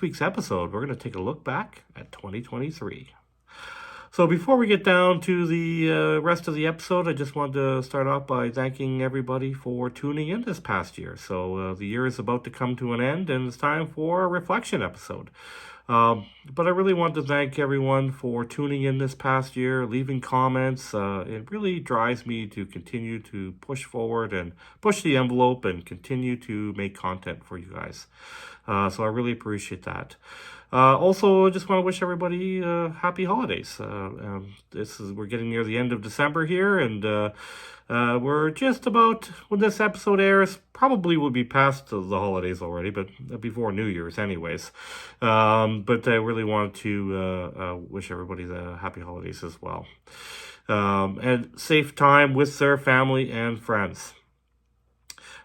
week's episode, we're going to take a look back at 2023. So before we get down to the rest of the episode, I just wanted to start off by thanking everybody for tuning in this past year. So the year is about to come to an end, and it's time for a reflection episode. But I really want to thank everyone for tuning in this past year, leaving comments. It really drives me to continue to push forward and push the envelope and continue to make content for you guys. So I really appreciate that. Also, I just want to wish everybody happy holidays. We're getting near the end of December here, and we're just about, when this episode airs, probably will be past the holidays already, but before New Year's anyways. But I really wanted to wish everybody the happy holidays as well. And safe time with their family and friends.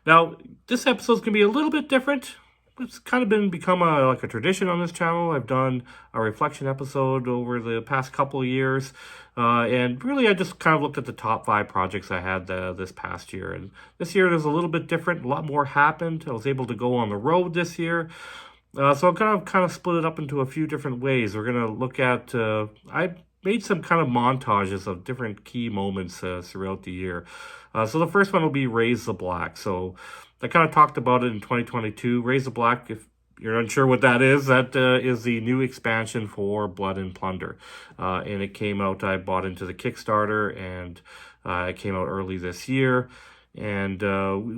Now, this episode's going to be a little bit different. It's kind of become like a tradition on this channel. I've done a reflection episode over the past couple of years. And really, I just kind of looked at the top 5 projects I had this past year. And this year, there's a little bit different. A lot more happened. I was able to go on the road this year. So I'm kind of split it up into a few different ways. We're going to look at... I made some kind of montages of different key moments throughout the year. So the first one will be Raise the Black. So I kind of talked about it in 2022. Raise the Black, if you're unsure what that is the new expansion for Blood and Plunder. And it came out, I bought into the Kickstarter, and it came out early this year. And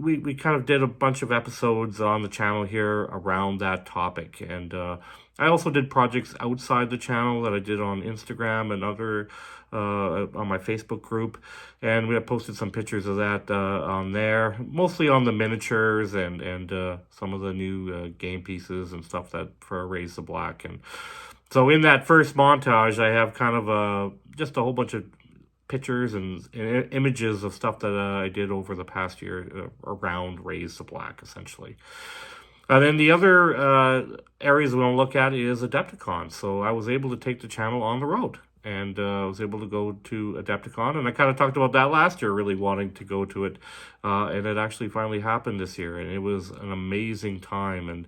we kind of did a bunch of episodes on the channel here around that topic. And I also did projects outside the channel that I did on Instagram and other on my Facebook group, and we have posted some pictures of that on there, mostly on the miniatures and some of the new game pieces and stuff that for Raise the Black. And so in that first montage, I have kind of just a whole bunch of pictures and images of stuff that I did over the past year around Raise the Black, essentially. And then the other areas we want to look at is AdeptiCon. So I was able to take the channel on the road, and I was able to go to AdeptiCon. And I kind of talked about that last year, really wanting to go to it. And it actually finally happened this year. And it was an amazing time. And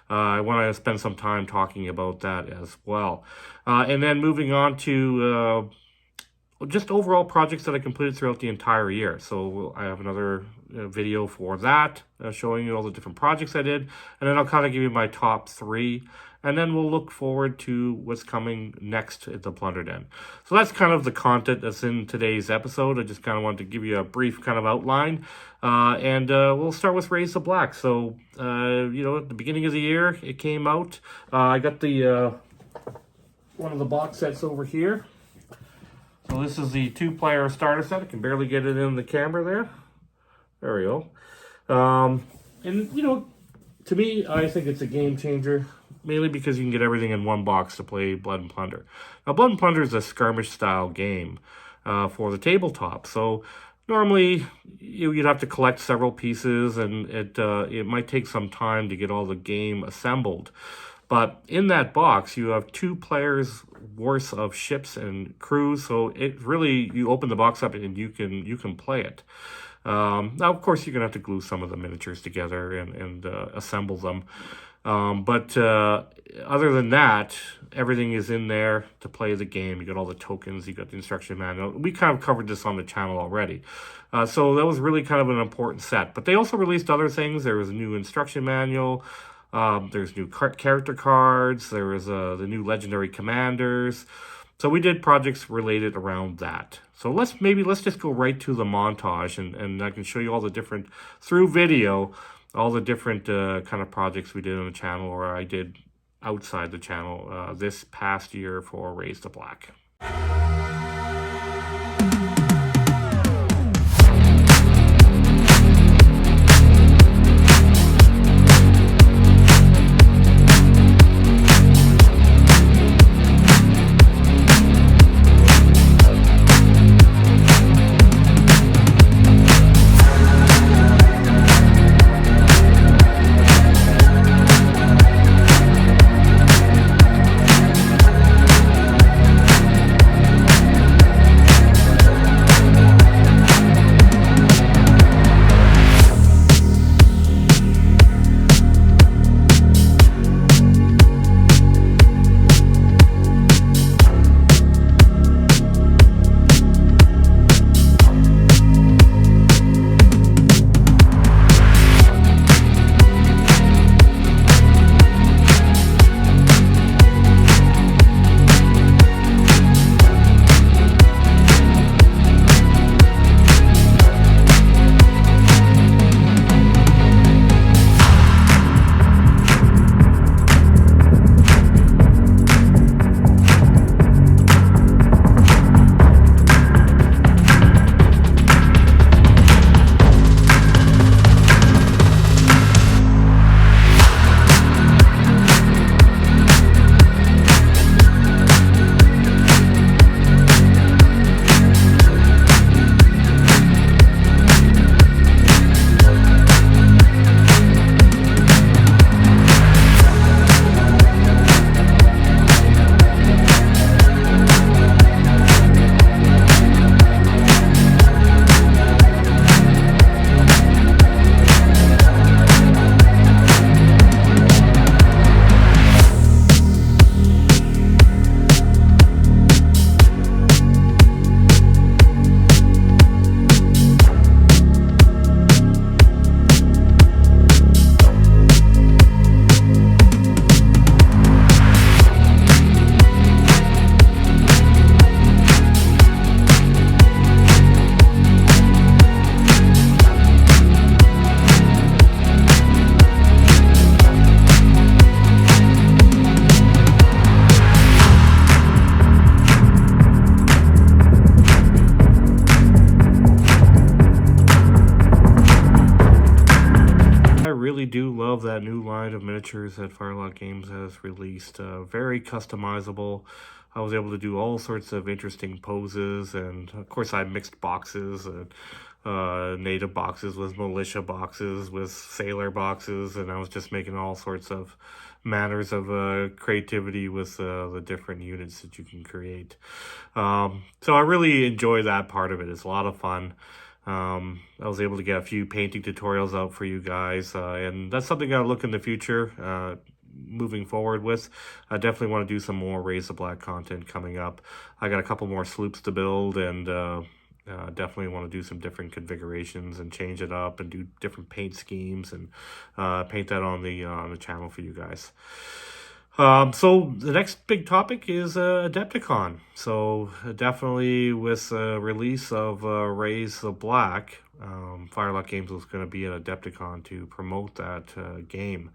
I want to spend some time talking about that as well. And then moving on to... just overall projects that I completed throughout the entire year. So I have another video for that, showing you all the different projects I did. And then I'll kind of give you my top 3. And then we'll look forward to what's coming next at the Plunder Den. So that's kind of the content that's in today's episode. I just kind of wanted to give you a brief kind of outline. And we'll start with Raise the Black. So, at the beginning of the year, it came out. I got the one of the box sets over here. So this is the 2-player starter set. I can barely get it in the camera there. There we go. And, to me, I think it's a game changer, mainly because you can get everything in one box to play Blood and Plunder. Now, Blood and Plunder is a skirmish-style game for the tabletop. So normally, you'd have to collect several pieces, and it might take some time to get all the game assembled. But in that box, you have 2 players worth of ships and crews. So it really, you open the box up and you can play it. Now, of course, you're going to have to glue some of the miniatures together and assemble them. But other than that, everything is in there to play the game. You got all the tokens, you got the instruction manual. We kind of covered this on the channel already. So that was really kind of an important set. But they also released other things. There was a new instruction manual. There's new character cards. There was the new legendary commanders. So we did projects related around that. So let's just go right to the montage, and I can show you all the different, through video, all the different kind of projects we did on the channel, or I did outside the channel this past year for Raise the Black. love that new line of miniatures that Firelock Games has released. Very customizable. I was able to do all sorts of interesting poses, and of course I mixed boxes, native boxes with militia boxes, with sailor boxes, and I was just making all sorts of manners of creativity with the different units that you can create. So I really enjoy that part of it. It's a lot of fun. I was able to get a few painting tutorials out for you guys, and that's something I'll look in the future moving forward with. I definitely want to do some more Raise the Black content coming up. I got a couple more sloops to build, and definitely want to do some different configurations and change it up and do different paint schemes and paint that on the channel for you guys. So the next big topic is AdeptiCon. So definitely with release of Raise the Black, Firelock Games was going to be at AdeptiCon to promote that game.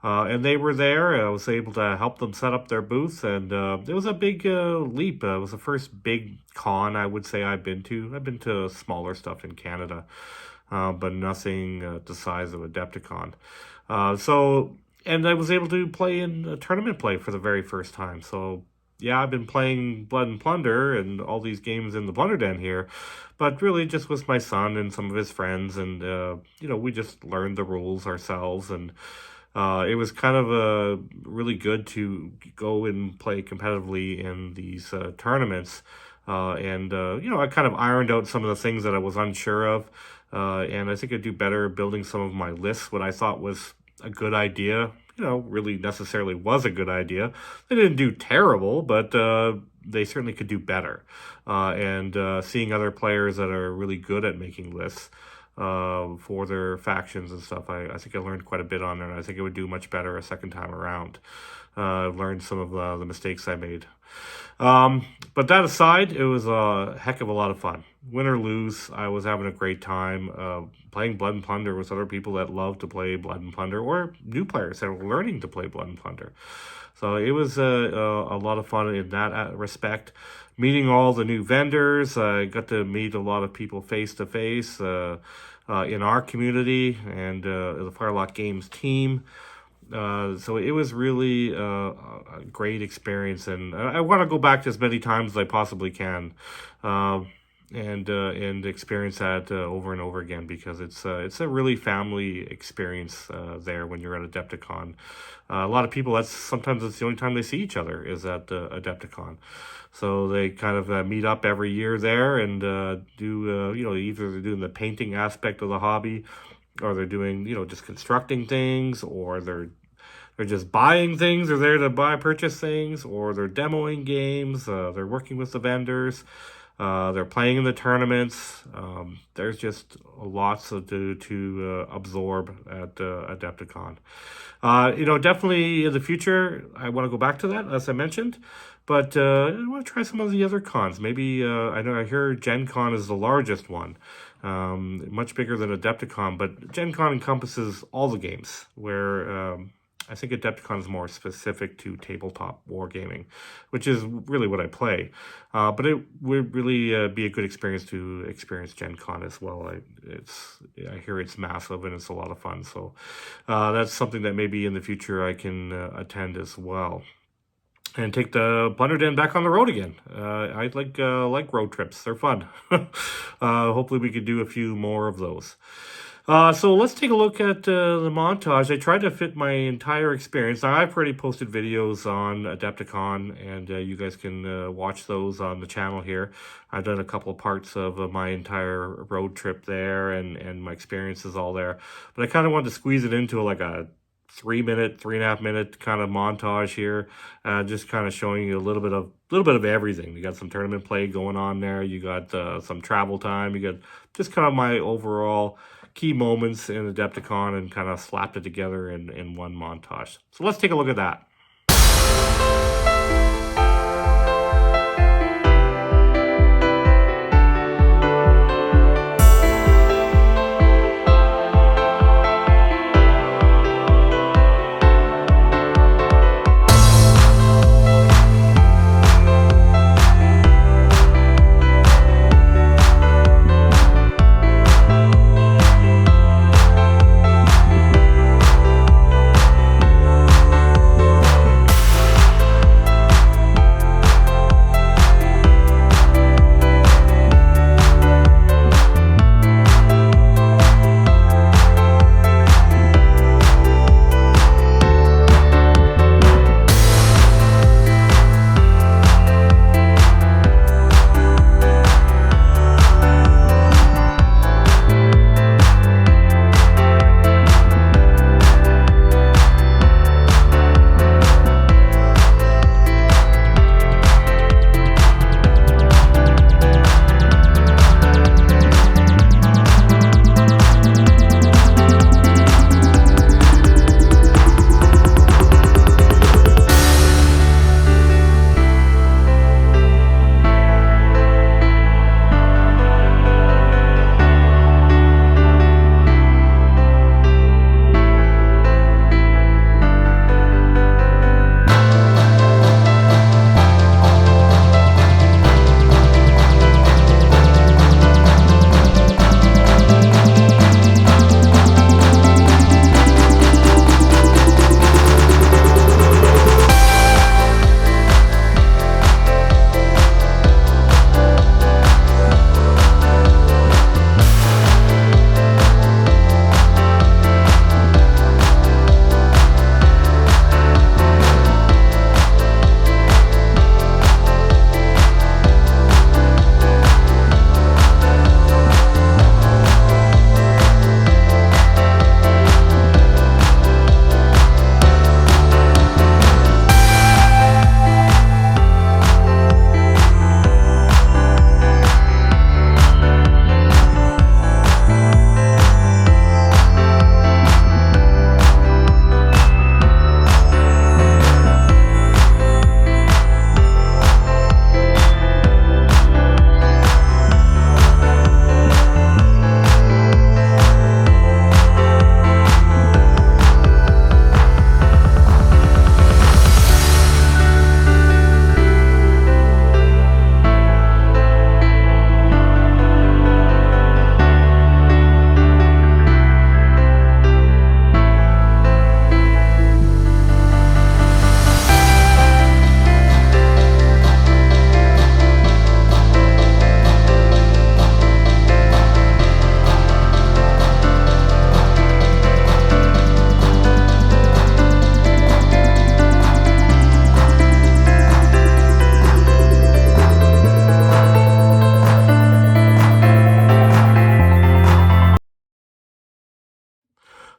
And they were there. I was able to help them set up their booth, and it was a big leap. It was the first big con I would say I've been to. I've been to smaller stuff in Canada, but nothing the size of AdeptiCon. And I was able to play in tournament play for the very first time. So yeah, I've been playing Blood and Plunder and all these games in the Plunder Den here, but really just with my son and some of his friends, and we just learned the rules ourselves, and it was kind of really good to go and play competitively in these tournaments. I kind of ironed out some of the things that I was unsure of, and I think I'd do better building some of my lists, what I thought was a good idea, really necessarily was a good idea. They didn't do terrible, but they certainly could do better. Seeing other players that are really good at making lists for their factions and stuff, I think I learned quite a bit on it. I think it would do much better a second time around. Learned some of the mistakes I made. But that aside, it was a heck of a lot of fun. Win or lose, I was having a great time playing Blood and Plunder with other people that love to play Blood and Plunder, or new players that are learning to play Blood and Plunder. So it was a lot of fun in that respect. Meeting all the new vendors, I got to meet a lot of people face to face in our community and the Firelock Games team. So it was really a great experience, and I want to go back as many times as I possibly can, and experience that over and over again, because it's a really family experience there when you're at AdeptiCon. A lot of people, sometimes it's the only time they see each other is at AdeptiCon. So they kind of meet up every year there and do either they're doing the painting aspect of the hobby, or they're doing just constructing things, or they're just buying things. They're there to purchase things, or they're demoing games. They're working with the vendors. They're playing in the tournaments. There's just lots to absorb at AdeptiCon. Definitely in the future, I want to go back to that, as I mentioned. But I want to try some of the other cons. Maybe, I hear Gen Con is the largest one. Much bigger than AdeptiCon, but Gen Con encompasses all the games, where I think AdeptiCon is more specific to tabletop wargaming, which is really what I play. But it would really be a good experience to experience Gen Con as well. I hear it's massive and it's a lot of fun. So that's something that maybe in the future I can attend as well. And take the Plunder Den back on the road again. I like road trips. They're fun. Hopefully we could do a few more of those. So let's take a look at the montage. I tried to fit my entire experience. Now, I've already posted videos on AdeptiCon, and you guys can watch those on the channel here. I've done a couple of parts of my entire road trip there, and my experiences all there. But I kind of wanted to squeeze it into like a 3.5 minute kind of montage here, just kind of showing you a little bit of everything. You got some tournament play going on there. You got some travel time. You got just kind of my overall key moments in AdeptiCon, and kind of slapped it together in one montage. So let's take a look at that.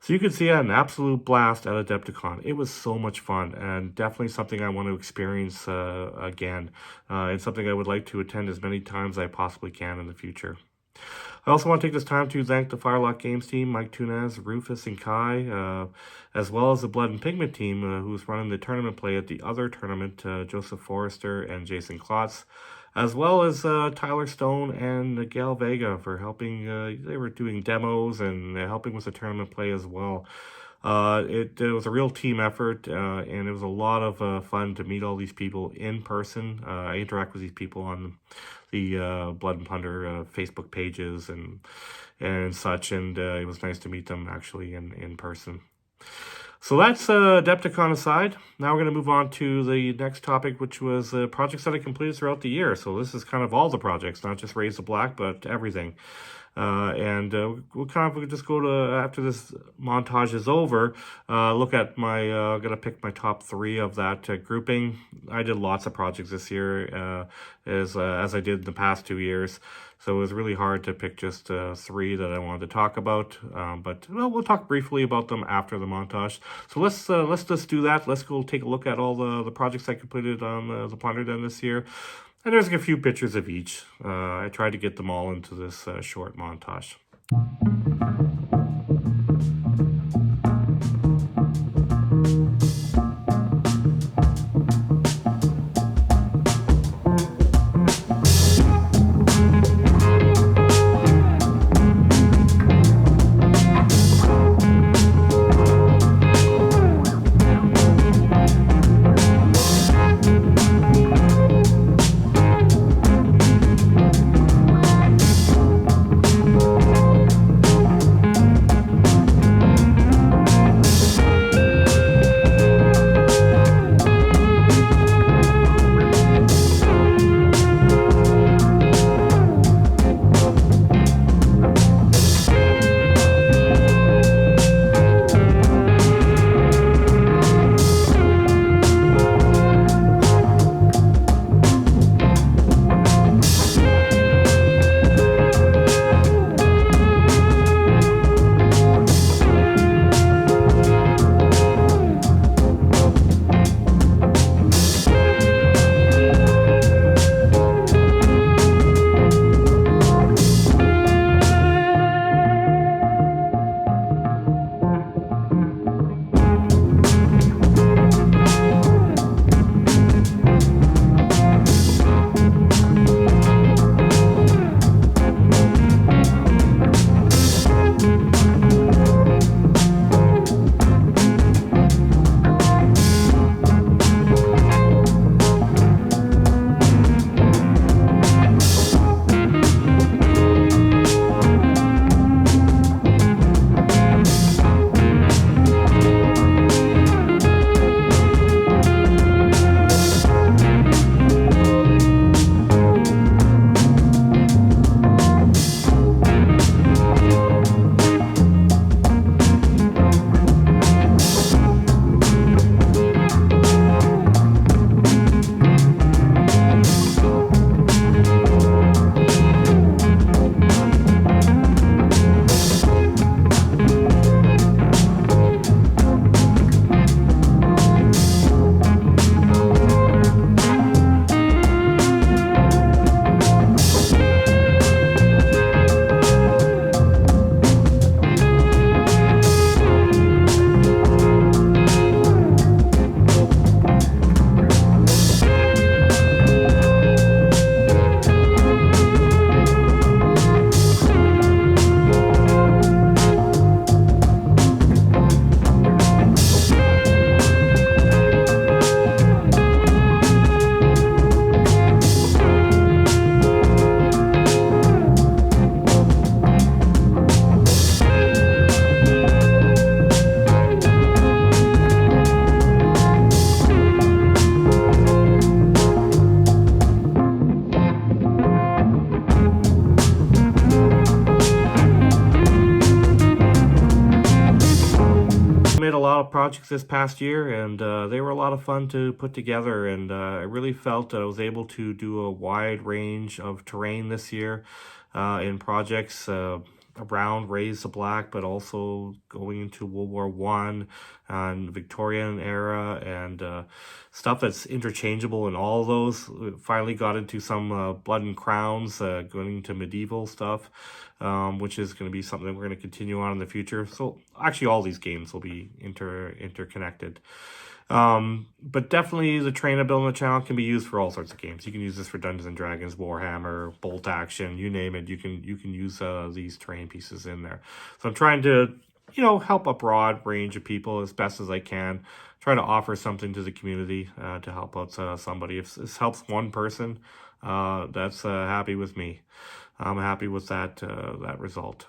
So you can see I had an absolute blast at AdeptiCon. It was so much fun and definitely something I want to experience again. It's something I would like to attend as many times as I possibly can in the future. I also want to take this time to thank the Firelock Games team, Mike Tunez, Rufus, and Kai, as well as the Blood and Pigment team, who's running the tournament play at the other tournament, Joseph Forrester and Jason Klotz, as well as Tyler Stone and Gail Vega for helping. They were doing demos and helping with the tournament play as well. It was a real team effort, and it was a lot of fun to meet all these people in person. I interact with these people on the Blood and Plunder Facebook pages and such, and it was nice to meet them actually in person. So that's AdeptiCon aside. Now we're going to move on to the next topic, which was projects that I completed throughout the year. So this is kind of all the projects, not just Raise the Black, but everything. We'll just go to, after this montage is over, look at my, I'm going to pick my top 3 of that grouping. I did lots of projects this year, as I did in the past 2 years. So it was really hard to pick just 3 that I wanted to talk about. But we'll talk briefly about them after the montage. So let's just do that. Let's go take a look at all the projects I completed on the Plunder Den this year. And there's a few pictures of each. I tried to get them all into this short montage. Projects this past year, and they were a lot of fun to put together, and I really felt that I was able to do a wide range of terrain this year in projects. around Raise the Black, but also going into World War I and Victorian era, and stuff that's interchangeable in all of those. We finally got into some Blood and Crowns, going into medieval stuff, which is going to be something that we're going to continue on in the future. So actually all these games will be interconnected. But definitely the train I build on the channel can be used for all sorts of games. You can use this for Dungeons and Dragons, Warhammer, Bolt Action, you name it. You can use these terrain pieces in there. So I'm trying to, help a broad range of people as best as I can. Try to offer something to the community to help out somebody. If this helps one person, that's happy with me. I'm happy with that result.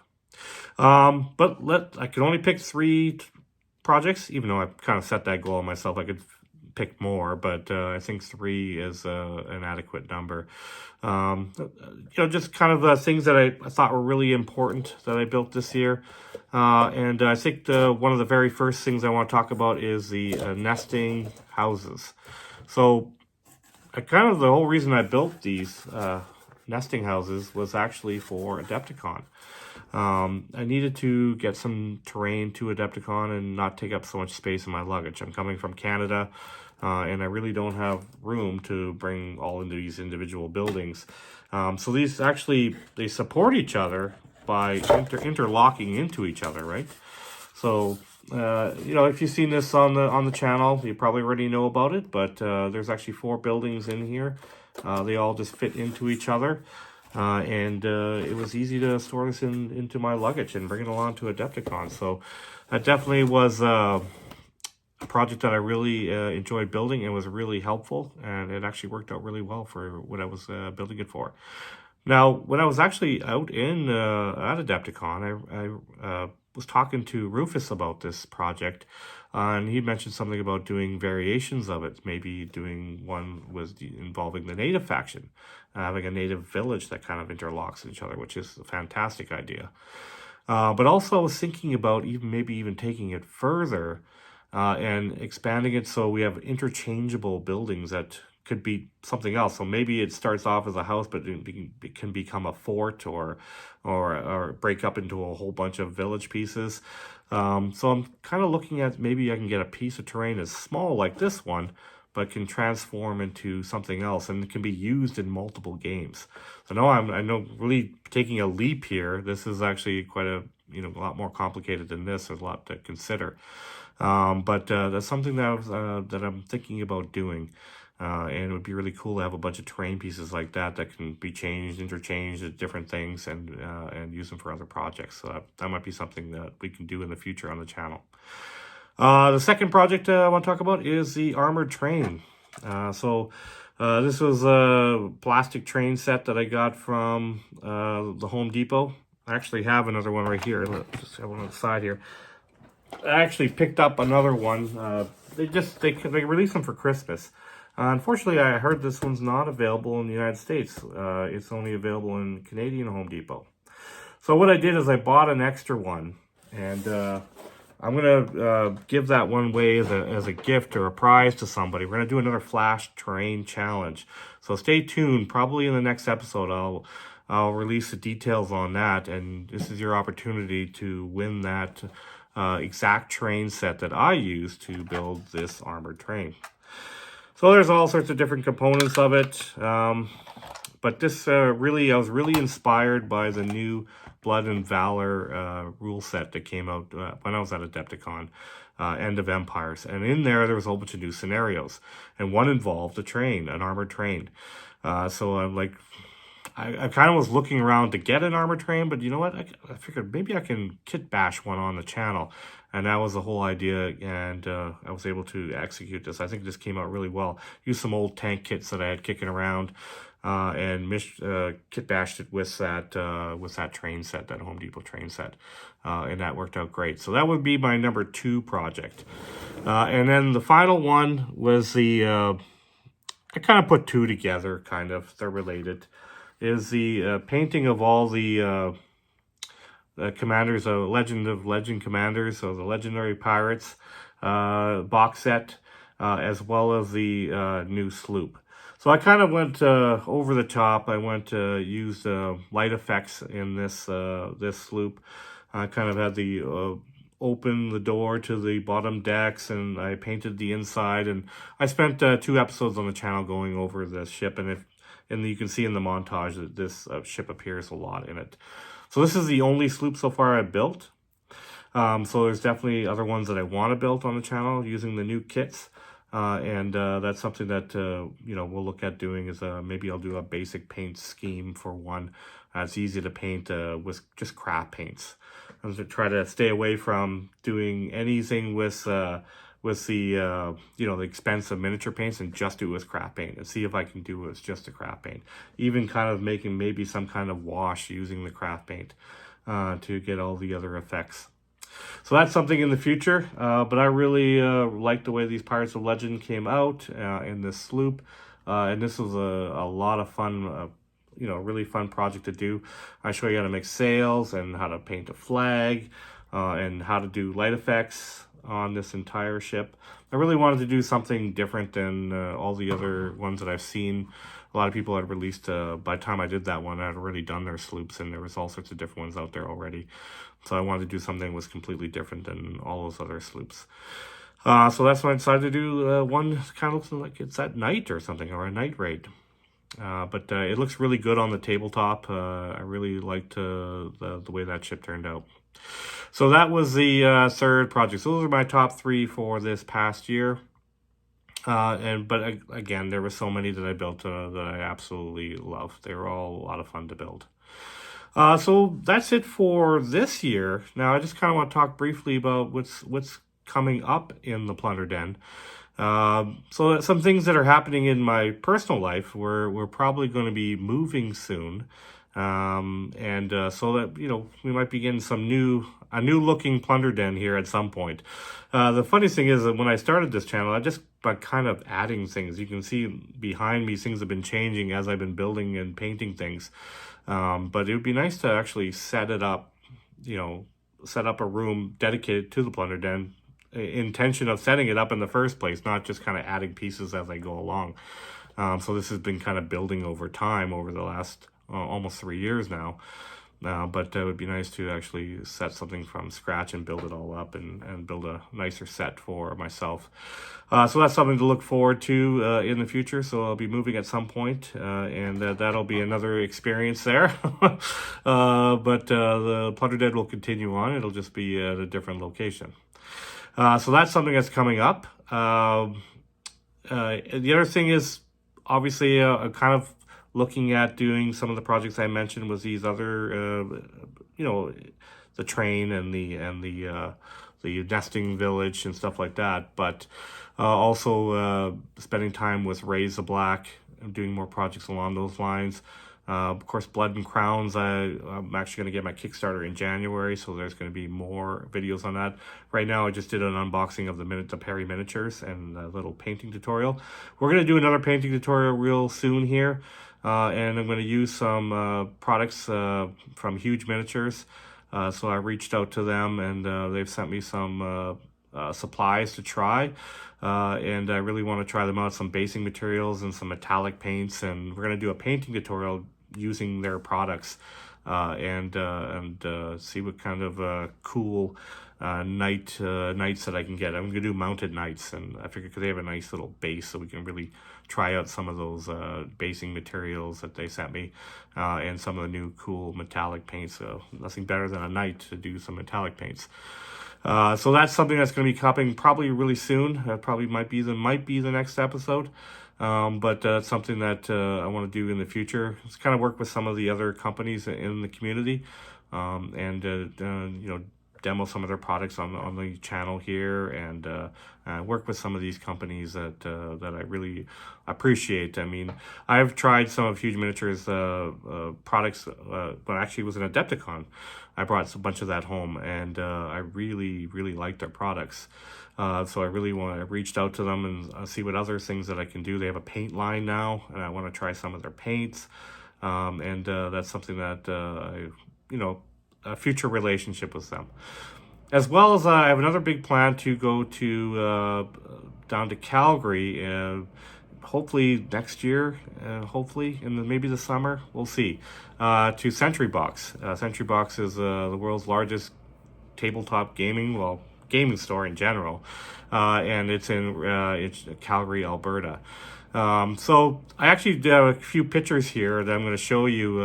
But I can only pick 3 projects, even though I've kind of set that goal myself. I could pick more, but I think 3 is an adequate number. Just kind of things that I thought were really important that I built this year. And I think one of the very first things I want to talk about is the nesting houses. So the whole reason I built these nesting houses was actually for AdeptiCon. I needed to get some terrain to AdeptiCon and not take up so much space in my luggage. I'm coming from Canada, and I really don't have room to bring all into these individual buildings. So these actually, they support each other by interlocking into each other, right? So, if you've seen this on the channel, you probably already know about it, but there's actually 4 buildings in here. They all just fit into each other. And it was easy to store this into my luggage and bring it along to AdeptiCon. So that definitely was a project that I really enjoyed building and was really helpful. And it actually worked out really well for what I was building it for. Now, when I was actually out at AdeptiCon, I was talking to Rufus about this project. And he mentioned something about doing variations of it, maybe doing one involving the native faction, having a native village that kind of interlocks with each other, which is a fantastic idea. But also I was thinking about maybe even taking it further and expanding it so we have interchangeable buildings that could be something else. So maybe it starts off as a house, but it can become a fort or break up into a whole bunch of village pieces. So I'm kind of looking at maybe I can get a piece of terrain that's small like this one, but can transform into something else and it can be used in multiple games. So now I know really taking a leap here. This is actually quite a lot more complicated than this. There's a lot to consider. But that's something that I'm thinking about doing. And it would be really cool to have a bunch of terrain pieces like that can be interchanged at different things and use them for other projects. So that might be something that we can do in the future on the channel. The second project I want to talk about is the armored train. This was a plastic train set that I got from the Home Depot. I actually have another one right here. Let's just have one on the side here. I actually picked up another one. They released them for Christmas. Unfortunately, I heard this one's not available in the United States. It's only available in Canadian Home Depot. So what I did is I bought an extra one, and I'm going to give that one away as a gift or a prize to somebody. We're going to do another Flash Terrain Challenge. So stay tuned. Probably in the next episode, I'll release the details on that, and this is your opportunity to win that exact train set that I used to build this armored train. So there's all sorts of different components of it, but this I was really inspired by the new Blood and Valor rule set that came out when I was at AdeptiCon, End of Empires. And in there was a whole bunch of new scenarios, and one involved an armored train. So I'm like, I kind of was looking around to get an armored train, but you know what? I figured maybe I can kit bash one on the channel. And that was the whole idea, and I was able to execute this. I think this came out really well. Used some old tank kits that I had kicking around, and kit bashed it with that train set, that Home Depot train set, and that worked out great. So that would be my number 2 project. And then the final one was I kind of put 2 together, they're related, is the painting of all the commanders, Legend of Legend commanders, so the legendary pirates box set. as well as the new sloop. So I kind of went over the top. I went used light effects in this sloop. I kind of had the open the door to the bottom decks, and I painted the inside, and I spent 2 episodes on the channel going over this ship, and you can see in the montage that this ship appears a lot in it. So this is the only sloop so far I've built. So there's definitely other ones that I want to build on the channel using the new kits. And that's something that, we'll look at doing is maybe I'll do a basic paint scheme for one. It's easy to paint with just craft paints. I'm to try to stay away from doing anything with the the expensive miniature paints, and just do it with craft paint and see if I can do it with just a craft paint. Even kind of making maybe some kind of wash using the craft paint to get all the other effects. So that's something in the future, but I really like the way these Pirates of Legend came out in this sloop, and this was a lot of fun, really fun project to do. I show you how to make sails and how to paint a flag and how to do light effects on this entire ship. I really wanted to do something different than all the other ones that I've seen. A lot of people had released, by the time I did that one, I had already done their sloops, and there was all sorts of different ones out there already. So I wanted to do something that was completely different than all those other sloops. So that's why I decided to do one kind of looks like it's at night or something, or a night raid. But it looks really good on the tabletop. I really liked the way that ship turned out. So that was the third project. So those are my top 3 for this past year. But again, there were so many that I built that I absolutely loved. They were all a lot of fun to build. So that's it for this year. Now I just kind of want to talk briefly about what's coming up in the Plunder Den. So some things that are happening in my personal life, we're probably going to be moving soon. So that, we might be getting a new looking Plunder Den here at some point. The funniest thing is that when I started this channel, I just by kind of adding things. You can see behind me, things have been changing as I've been building and painting things. But it would be nice to actually set it up, set up a room dedicated to the Plunder Den. Intention of setting it up in the first place, not just kind of adding pieces as I go along. So this has been kind of building over time over the last almost 3 years now. But it would be nice to actually set something from scratch and build it all up and build a nicer set for myself. So that's something to look forward to in the future. So I'll be moving at some point, and that'll be another experience there. But the Plunder Den will continue on. It'll just be at a different location. So that's something that's coming up. The other thing is obviously kind of looking at doing some of the projects I mentioned was these other, the train and the nesting village and stuff like that. But also spending time with Raise the Black and doing more projects along those lines. Of course, Blood and Crowns, I'm actually going to get my Kickstarter in January, so there's going to be more videos on that. Right now, I just did an unboxing of the Perry miniatures and a little painting tutorial. We're going to do another painting tutorial real soon here, and I'm going to use some products from Huge Miniatures. So I reached out to them, and they've sent me some supplies to try. And I really want to try them out, some basing materials and some metallic paints, and we're going to do a painting tutorial using their products and see what kind of cool knights that I can get. I'm going to do mounted knights, and I figure because they have a nice little base, so we can really try out some of those basing materials that they sent me and some of the new cool metallic paints. So nothing better than a knight to do some metallic paints. So that's something that's going to be coming probably really soon. Probably might be the next episode. But it's something that I want to do in the future. It's kind of work with some of the other companies in the community, and demo some of their products on the channel here, and work with some of these companies that I really appreciate. I mean, I've tried some of Huge Miniatures products, but actually it was an AdeptiCon. I brought a bunch of that home, and I really, really like their products. So I really reached out to them and see what other things that I can do. They have a paint line now, and I want to try some of their paints. And that's something that, a future relationship with them. As well as I have another big plan to go to down to Calgary, hopefully next year, hopefully in maybe the summer, we'll see, to Century Box. Century Box is the world's largest tabletop gaming store in general, and it's in Calgary, Alberta. So I actually have a few pictures here that I'm going to show you,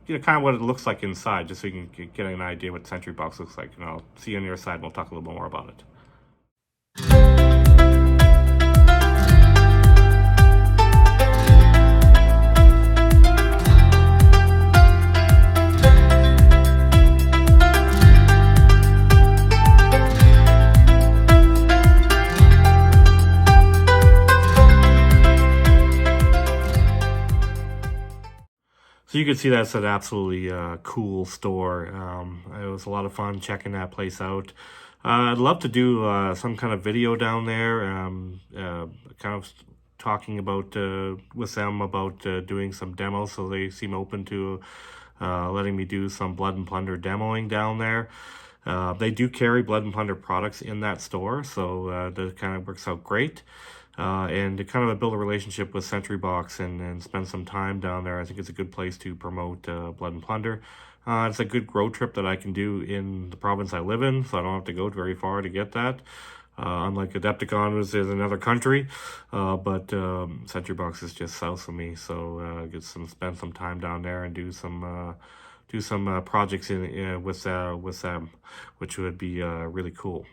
kind of what it looks like inside, just so you can get an idea what Century Box looks like. And I'll see you on your side, and we'll talk a little bit more about it. So you can see that's an absolutely cool store. It was a lot of fun checking that place out. I'd love to do some kind of video down there, kind of talking about with them about doing some demos. So they seem open to letting me do some Blood and Plunder demoing down there. They do carry Blood and Plunder products in that store, so that kind of works out great. And to kind of build a relationship with Century Box and spend some time down there, I think it's a good place to promote Blood and Plunder. It's a good road trip that I can do in the province I live in, so I don't have to go very far to get that. Unlike AdeptiCon, which is another country, but Century Box is just south of me, so spend some time down there and do some projects with them, which would be really cool.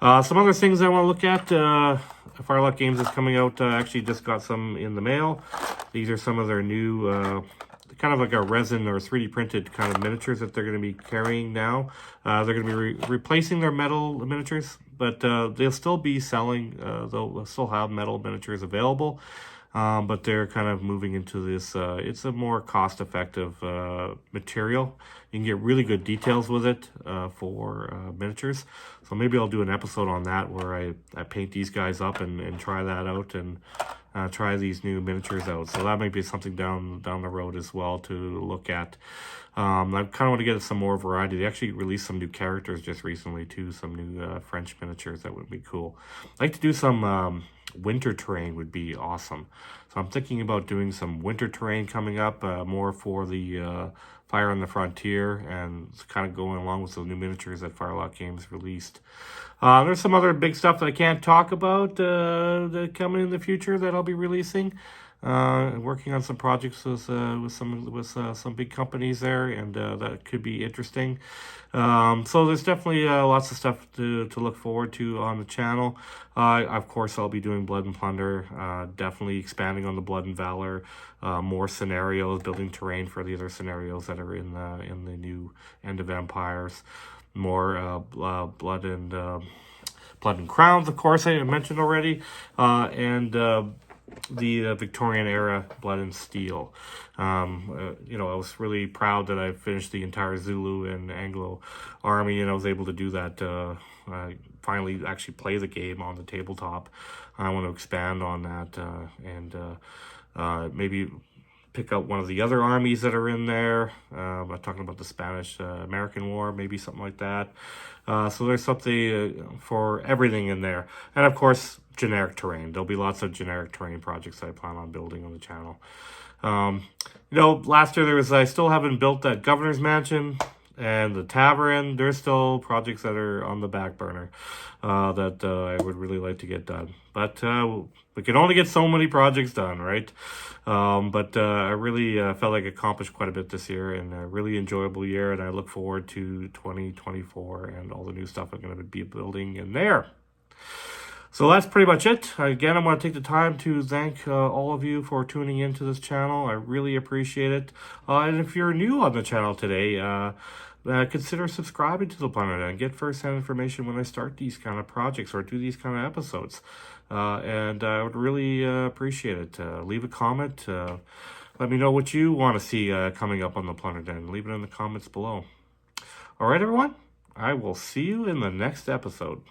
Some other things I want to look at. Firelock Games is coming out. Actually just got some in the mail. These are some of their new, kind of like a resin or 3D printed kind of miniatures that they're going to be carrying now. They're going to be replacing their metal miniatures, but they'll still be selling, they'll still have metal miniatures available. But they're kind of moving into this, it's a more cost-effective material. You can get really good details with it for miniatures. So maybe I'll do an episode on that where I paint these guys up and try that out and try these new miniatures out. So that might be something down the road as well to look at. I kind of want to get some more variety. They actually released some new characters just recently too, some new French miniatures that would be cool. I'd like to do some winter terrain would be awesome. So I'm thinking about doing some winter terrain coming up, more for the Fire on the Frontier, and it's kind of going along with the new miniatures that Firelock Games released. There's some other big stuff that I can't talk about that coming in the future that I'll be releasing. Working on some projects with some big companies there, and that could be interesting. So there's definitely lots of stuff to look forward to on the channel. Of course, I'll be doing Blood and Plunder, definitely expanding on the Blood and Valor, more scenarios, building terrain for the other scenarios that are in the new End of Empires, more Blood and Crowns, of course, I mentioned already, and the Victorian era Blood and Steel. I was really proud that I finished the entire Zulu and Anglo army, and I was able to do that. I finally actually play the game on the tabletop. I want to expand on that and maybe pick up one of the other armies that are in there. I'm talking about the Spanish-American War, maybe something like that. So there's something for everything in there. And of course, generic terrain. There'll be lots of generic terrain projects that I plan on building on the channel. Last year I still haven't built that governor's mansion and the tavern. There's still projects that are on the back burner that I would really like to get done. But we can only get so many projects done, right? But I really felt like I accomplished quite a bit this year, and a really enjoyable year, and I look forward to 2024 and all the new stuff I'm going to be building in there. So that's pretty much it. Again, I want to take the time to thank all of you for tuning into this channel. I really appreciate it. And if you're new on the channel today, consider subscribing to the Plunder Den and get first-hand information when I start these kind of projects or do these kind of episodes. And I would really appreciate it. Leave a comment. Let me know what you want to see coming up on the Plunder Den. Leave it in the comments below. All right, everyone. I will see you in the next episode.